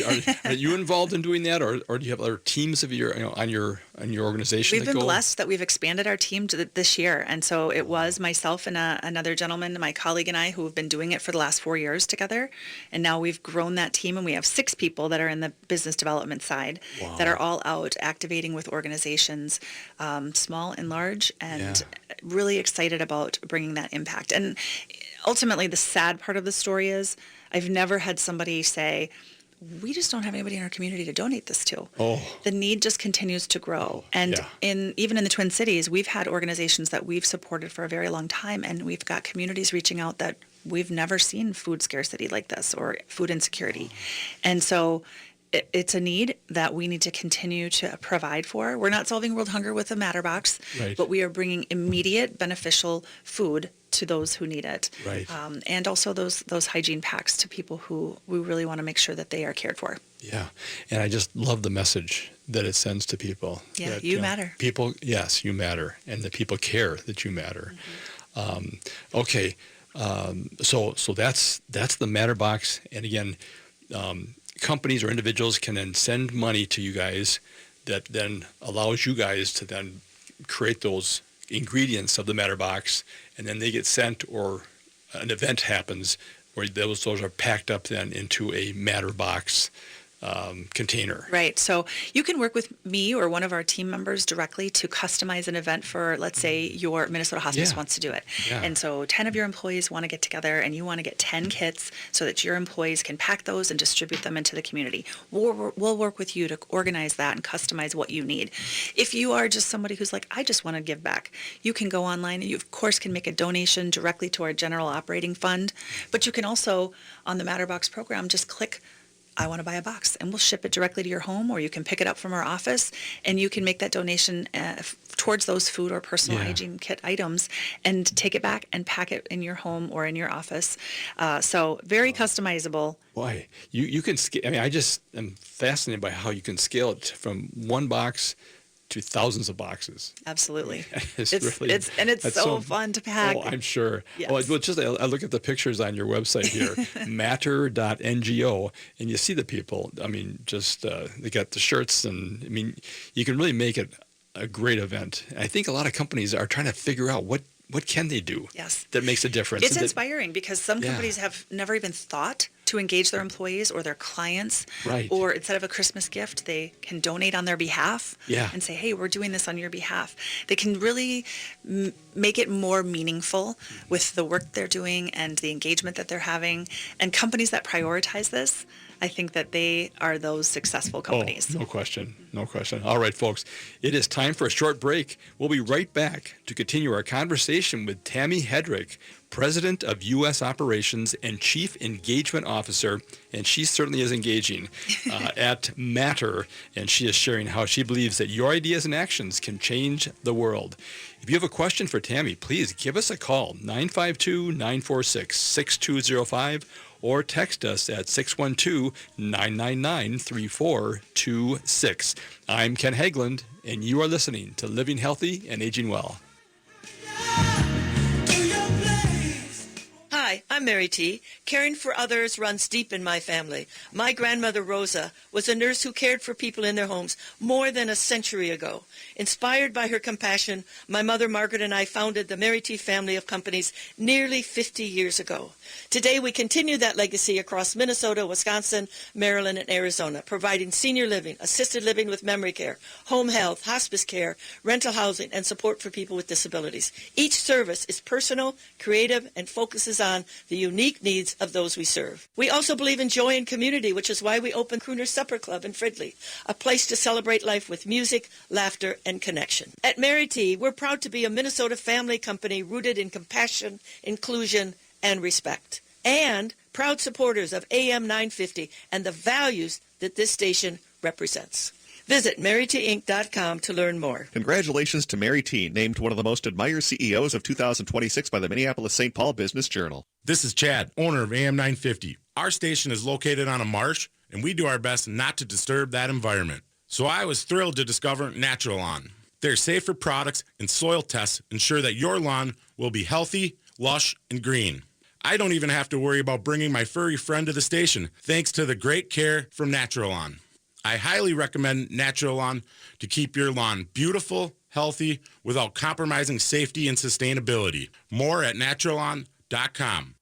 [SPEAKER 1] you involved in doing that, or do you have other teams of your on your organization?
[SPEAKER 2] We've been blessed that we've expanded our team this year, and so it was myself and another gentleman, my colleague and I, who have been doing it for the last 4 years together, and now we've grown that team, and we have 6 people that are in the business development side that are all out activating with organizations, small and large, and really excited about bringing that impact. And ultimately, the sad part of the story is I've never had somebody say, we just don't have anybody in our community to donate this to.
[SPEAKER 1] Oh.
[SPEAKER 2] The need just continues to grow. And even in the Twin Cities, we've had organizations that we've supported for a very long time, and we've got communities reaching out that we've never seen food scarcity like this or food insecurity. And so it's a need that we need to continue to provide for. We're not solving world hunger with a MATTERbox, but we are bringing immediate beneficial food to those who need it.
[SPEAKER 1] Right.
[SPEAKER 2] And also those hygiene packs to people who we really want to make sure that they are cared for.
[SPEAKER 1] Yeah. And I just love the message that it sends to people.
[SPEAKER 2] Yeah,
[SPEAKER 1] that,
[SPEAKER 2] you matter.
[SPEAKER 1] People, yes, you matter. And that people care that you matter. Okay. So that's the MATTERbox. And again, companies or individuals can then send money to you guys that then allows you guys to then create those ingredients of the MATTERbox, and then they get sent, or an event happens where those are packed up then into a MATTERbox container.
[SPEAKER 2] Right. So you can work with me or one of our team members directly to customize an event for, let's say, your Minnesota Hospice wants to do it.
[SPEAKER 1] Yeah.
[SPEAKER 2] And so 10 of your employees want to get together, and you want to get 10 kits so that your employees can pack those and distribute them into the community. We'll work with you to organize that and customize what you need. If you are just somebody who's like, I just want to give back, you can go online and you, of course, can make a donation directly to our general operating fund. But you can also, on the MATTERbox program, just click I want to buy a box, and we'll ship it directly to your home, or you can pick it up from our office, and you can make that donation towards those food or personal hygiene kit items and take it back and pack it in your home or in your office. So very customizable.
[SPEAKER 1] Boy, you can scale. I mean, I just am fascinated by how you can scale it from one box to thousands of boxes.
[SPEAKER 2] Absolutely.
[SPEAKER 1] It's
[SPEAKER 2] it's so fun to pack.
[SPEAKER 1] Oh, I'm sure.
[SPEAKER 2] Yes.
[SPEAKER 1] Well, I look at the pictures on your website here, matter.ngo, and you see the people. I mean, just they got the shirts, and I mean, you can really make it a great event. I think a lot of companies are trying to figure out what can they do that makes a difference.
[SPEAKER 2] It's inspiring because some companies have never even thought to engage their employees or their clients.
[SPEAKER 1] Right.
[SPEAKER 2] Or instead of a Christmas gift, they can donate on their behalf and say, hey, we're doing this on your behalf. They can really make it more meaningful with the work they're doing and the engagement that they're having. And companies that prioritize this, I think that they are those successful companies.
[SPEAKER 1] Oh, no question. No question. All right, folks, it is time for a short break. We'll be right back to continue our conversation with Tami Hedrick, President of U.S. Operations and Chief Engagement Officer, and she certainly is engaging at Matter, and she is sharing how she believes that your ideas and actions can change the world. If you have a question for Tami, please give us a call, 952-946-6205, or text us at 612-999-3426. I'm Ken Hageland, and you are listening to Living Healthy and Aging Well.
[SPEAKER 16] Hi, I'm Mary T. Caring for others runs deep in my family. My grandmother, Rosa, was a nurse who cared for people in their homes more than a century ago. Inspired by her compassion, my mother, Margaret, and I founded the Mary T. family of companies nearly 50 years ago. Today, we continue that legacy across Minnesota, Wisconsin, Maryland, and Arizona, providing senior living, assisted living with memory care, home health, hospice care, rental housing, and support for people with disabilities. Each service is personal, creative, and focuses on the unique needs of those we serve. We also believe in joy and community, which is why we opened Crooner Supper Club in Fridley, a place to celebrate life with music, laughter, and connection. At Mary T., we're proud to be a Minnesota family company rooted in compassion, inclusion, and respect, and proud supporters of AM 950 and the values that this station represents. Visit MaryTinc.com to learn more.
[SPEAKER 17] Congratulations to Mary T, named one of the most admired CEOs of 2026 by the Minneapolis-St. Paul Business Journal.
[SPEAKER 6] This is Chad, owner of AM 950. Our station is located on a marsh, and we do our best not to disturb that environment. So I was thrilled to discover Natural Lawn. Their safer products and soil tests ensure that your lawn will be healthy, lush, and green. I don't even have to worry about bringing my furry friend to the station, thanks to the great care from Natural Lawn. I highly recommend Natural Lawn to keep your lawn beautiful, healthy, without compromising safety and sustainability. More at naturalawn.com.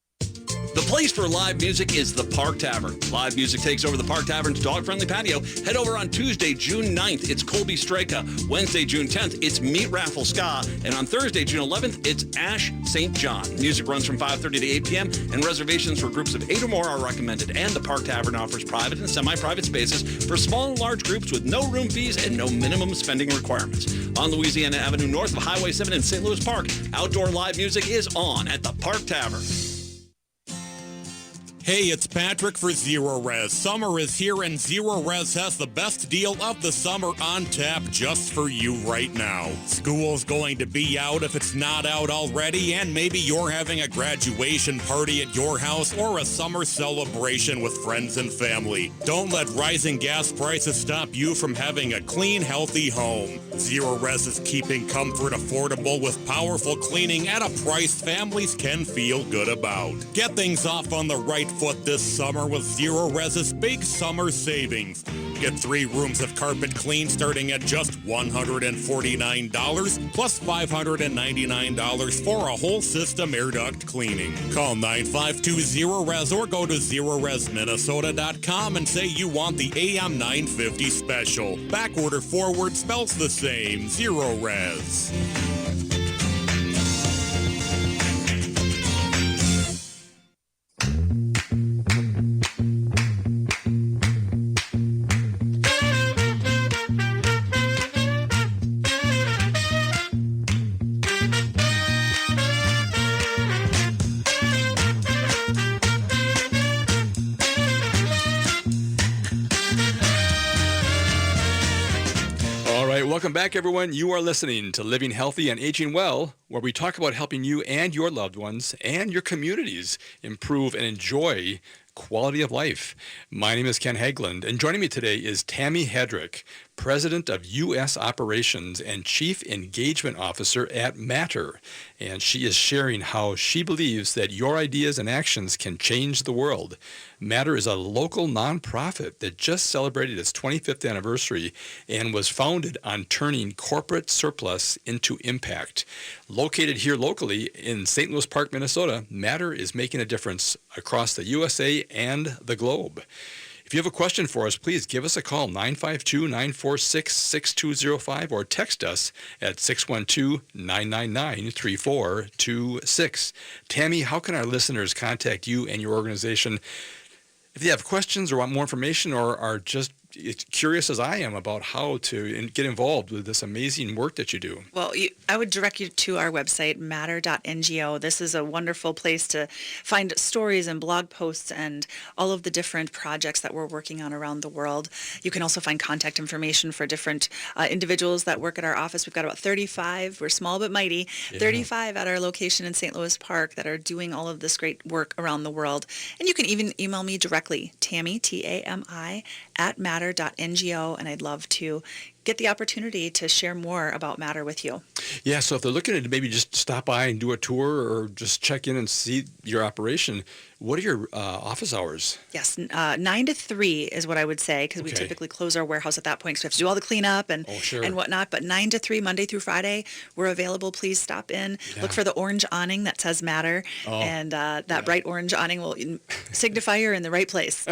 [SPEAKER 18] The place for live music is the Park Tavern. Live music takes over the Park Tavern's dog-friendly patio. Head over on Tuesday, June 9th, it's Colby Straka. Wednesday, June 10th, it's Meat Raffle Ska. And on Thursday, June 11th, it's Ash St. John. Music runs from 5:30 to 8 p.m., and reservations for groups of 8 or more are recommended. And the Park Tavern offers private and semi-private spaces for small and large groups with no room fees and no minimum spending requirements. On Louisiana Avenue north of Highway 7 in St. Louis Park, outdoor live music is on at the Park Tavern.
[SPEAKER 14] Hey, it's Patrick for Zero Res. Summer is here and Zero Res has the best deal of the summer on tap just for you right now. School's going to be out if it's not out already, and maybe you're having a graduation party at your house or a summer celebration with friends and family. Don't let rising gas prices stop you from having a clean, healthy home. Zero Res is keeping comfort affordable with powerful cleaning at a price families can feel good about. Get things off on the right foot this summer with Zero Res's big summer savings. Get 3 rooms of carpet clean starting at just $149 plus $599 for a whole system air duct cleaning. Call 952-ZERO-RES or go to ZeroResMinnesota.com and say you want the AM 950 special. Backorder forward spells the same. Zero Res.
[SPEAKER 1] Welcome back, everyone. You are listening to Living Healthy and Aging Well, where we talk about helping you and your loved ones and your communities improve and enjoy quality of life. My name is Ken Haglund, and joining me today is Tami Hedrick, President of U.S. Operations and Chief Engagement Officer at Matter. And she is sharing how she believes that your ideas and actions can change the world. Matter is a local nonprofit that just celebrated its 25th anniversary and was founded on turning corporate surplus into impact. Located here locally in St. Louis Park, Minnesota, Matter is making a difference across the USA and the globe. If you have a question for us, please give us a call, 952-946-6205, or text us at 612-999-3426. Tami, how can our listeners contact you and your organization if they have questions or want more information or are just curious as I am about how to get involved with this amazing work that you do?
[SPEAKER 2] Well, I would direct you to our website, matter.ngo. This is a wonderful place to find stories and blog posts and all of the different projects that we're working on around the world. You can also find contact information for different individuals that work at our office. We've got about 35, we're small but mighty, 35 at our location in St. Louis Park that are doing all of this great work around the world. And you can even email me directly, Tami, T-A-M-I, at matter.ngo, and I'd love to get the opportunity to share more about Matter with you.
[SPEAKER 1] Yeah, so if they're looking at maybe just stop by and do a tour or just check in and see your operation, what are your office hours?
[SPEAKER 2] Yes, 9 to 3 is what I would say, because we typically close our warehouse at that point, because we have to do all the cleanup and whatnot. But 9 to 3, Monday through Friday, we're available. Please stop in. Yeah. Look for the orange awning that says Matter, and that bright orange awning will signify you're in the right place.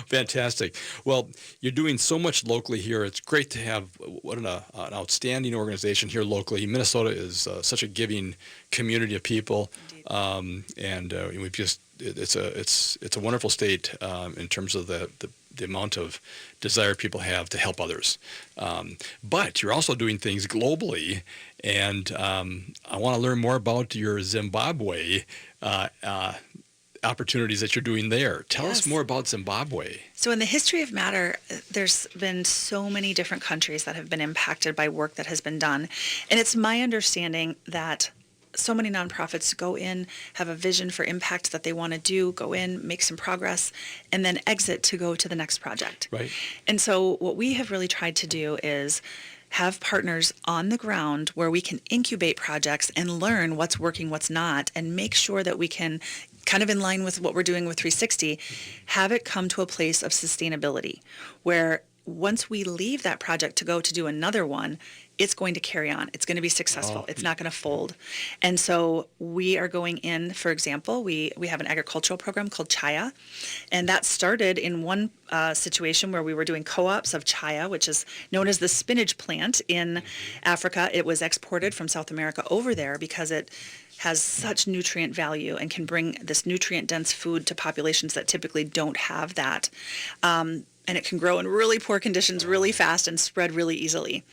[SPEAKER 1] Fantastic. Well, you're doing so much locally here. It's great to have an outstanding organization here locally. Minnesota is such a giving community of people, and we've just it's a wonderful state in terms of the amount of desire people have to help others. But you're also doing things globally, and I want to learn more about your Zimbabwe opportunities that you're doing there. Tell us more about Zimbabwe.
[SPEAKER 2] So in the history of Matter, there's been so many different countries that have been impacted by work that has been done. And it's my understanding that so many nonprofits go in, have a vision for impact that they want to do, go in, make some progress, and then exit to go to the next project.
[SPEAKER 1] Right.
[SPEAKER 2] And so what we have really tried to do is have partners on the ground where we can incubate projects and learn what's working, what's not, and make sure that we can, kind of in line with what we're doing with 360, have it come to a place of sustainability where once we leave that project to go to do another one, it's going to carry on. It's going to be successful. It's not going to fold. And so we are going in, for example, we have an agricultural program called Chaya, and that started in one situation where we were doing co-ops of Chaya, which is known as the spinach plant in Africa. It was exported from South America over there because it has such nutrient value and can bring this nutrient-dense food to populations that typically don't have that. And it can grow in really poor conditions really fast and spread really easily.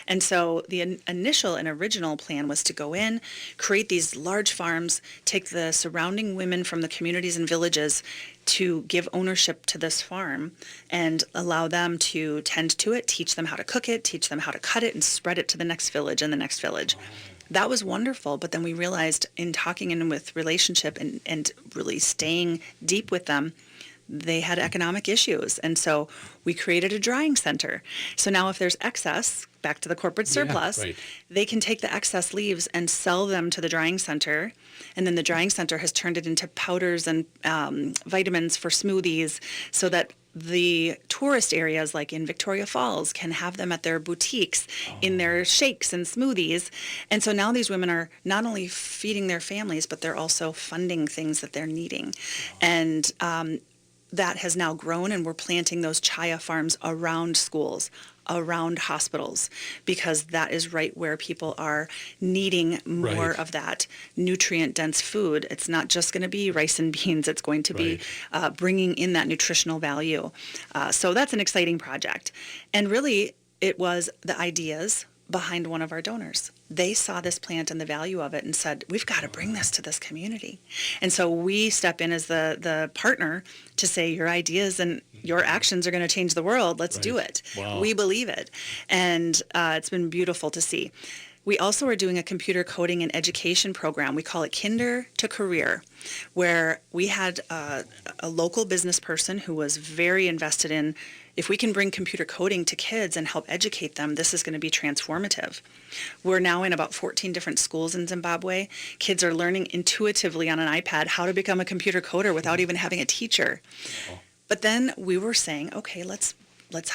[SPEAKER 2] And so the initial and original plan was to go in, create these large farms, take the surrounding women from the communities and villages to give ownership to this farm and allow them to tend to it, teach them how to cook it, teach them how to cut it, and spread it to the next village and the next village. That was wonderful, but then we realized in talking in with relationship and really staying deep with them, they had economic issues. And so we created a drying center. So now if there's excess, back to the corporate surplus, they can take the excess leaves and sell them to the drying center. And then the drying center has turned it into powders and vitamins for smoothies so that the tourist areas like in Victoria Falls can have them at their boutiques in their shakes and smoothies. And so now these women are not only feeding their families, but they're also funding things that they're needing. And that has now grown, and we're planting those Chaya farms around schools, around hospitals, because that is right where people are needing more of that nutrient-dense food. It's not just going to be rice and beans. It's going to be bringing in that nutritional value. So that's an exciting project. And really, it was the ideas behind one of our donors. they saw this plant and the value of it and said, we've got to bring this to this community. And so we step in as the partner to say, your ideas and your actions are going to change the world. Let's do it.
[SPEAKER 1] Wow.
[SPEAKER 2] We believe it. And it's been beautiful to see. We also are doing a computer coding and education program. We call it Kinder to Career, where we had a local business person who was very invested in, if we can bring computer coding to kids and help educate them, this is going to be transformative. We're now in about 14 different schools in Zimbabwe. Kids are learning intuitively on an iPad how to become a computer coder without even having a teacher. But then we were saying, okay, let's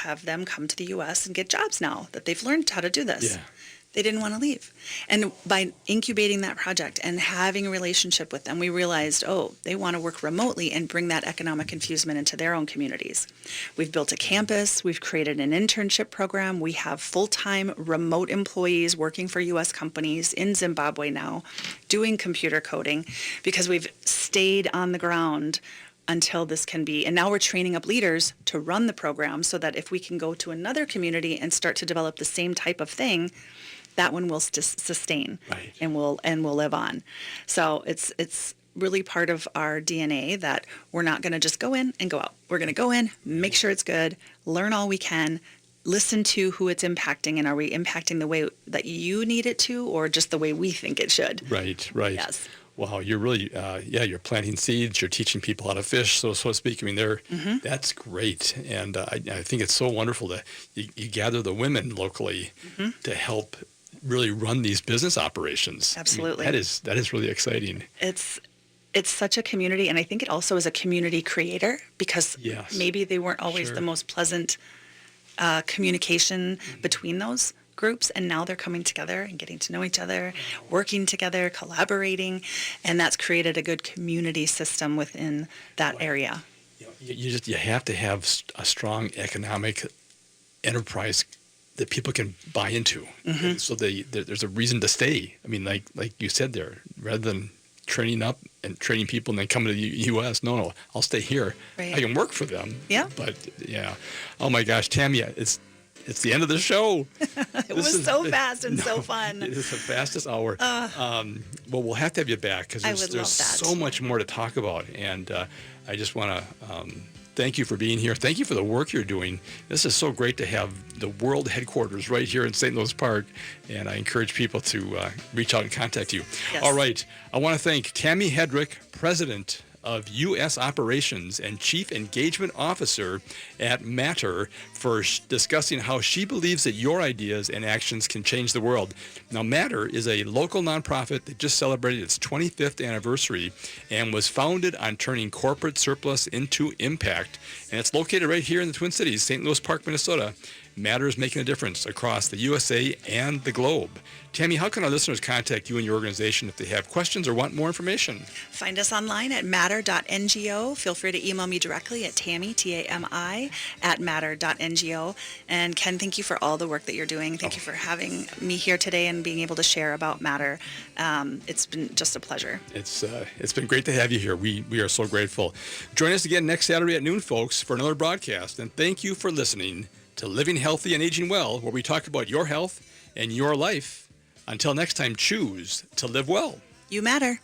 [SPEAKER 2] have them come to the U.S. and get jobs now that they've learned how to do this.
[SPEAKER 1] Yeah.
[SPEAKER 2] They didn't want to leave. And by incubating that project and having a relationship with them, we realized, they want to work remotely and bring that economic infusement into their own communities. We've built a campus. We've created an internship program. We have full-time remote employees working for U.S. companies in Zimbabwe now doing computer coding because we've stayed on the ground until this can be. And now we're training up leaders to run the program so that if we can go to another community and start to develop the same type of thing, that one will sustain and will live on. So it's really part of our DNA that we're not going to just go in and go out. We're going to go in, make sure it's good, learn all we can, listen to who it's impacting, and are we impacting the way that you need it to, or just the way we think it should?
[SPEAKER 1] Right.
[SPEAKER 2] Yes.
[SPEAKER 1] Wow, you're really, you're planting seeds. You're teaching people how to fish, so to speak. I mean, that's great, and I think it's so wonderful that you gather the women locally to help really run these business operations.
[SPEAKER 2] Absolutely.
[SPEAKER 1] I mean, that is really exciting.
[SPEAKER 2] It's such a community, and I think it also is a community creator because maybe they weren't always the most pleasant communication between those groups, and now they're coming together and getting to know each other, working together, collaborating, and that's created a good community system within that area.
[SPEAKER 1] You have to have a strong economic enterprise that people can buy into, so there's a reason to stay. I mean, like you said there, rather than training up and training people and then coming to the U.S. No, I'll stay here.
[SPEAKER 2] Right.
[SPEAKER 1] I can work for them.
[SPEAKER 2] Yeah.
[SPEAKER 1] But oh my gosh, Tami, it's the end of the show.
[SPEAKER 2] It was so fast and so fun.
[SPEAKER 1] It is the fastest hour. Well, we'll have to have you back because there's so much more to talk about, and I just want to thank you for being here. Thank you for the work you're doing. This is so great to have the world headquarters right here in St. Louis Park, and I encourage people to reach out and contact you.
[SPEAKER 2] Yes.
[SPEAKER 1] All right. I want to thank Tami Hedrick, President of U.S. Operations and Chief Engagement Officer at Matter, for discussing how she believes that your ideas and actions can change the world. Now, Matter is a local nonprofit that just celebrated its 25th anniversary and was founded on turning corporate surplus into impact. And it's located right here in the Twin Cities, St. Louis Park, Minnesota. Matter is making a difference across the USA and the globe. Tami, how can our listeners contact you and your organization if they have questions or want more information?
[SPEAKER 2] Find us online at matter.ngo. Feel free to email me directly at Tami, T-A-M-I, at matter.ngo. And Ken, thank you for all the work that you're doing. Thank you for having me here today and being able to share about Matter. It's been just a pleasure.
[SPEAKER 1] It's been great to have you here. We are so grateful. Join us again next Saturday at noon, folks, for another broadcast. And thank you for listening to Living Healthy and Aging Well, where we talk about your health and your life. Until next time, choose to live well.
[SPEAKER 2] You matter.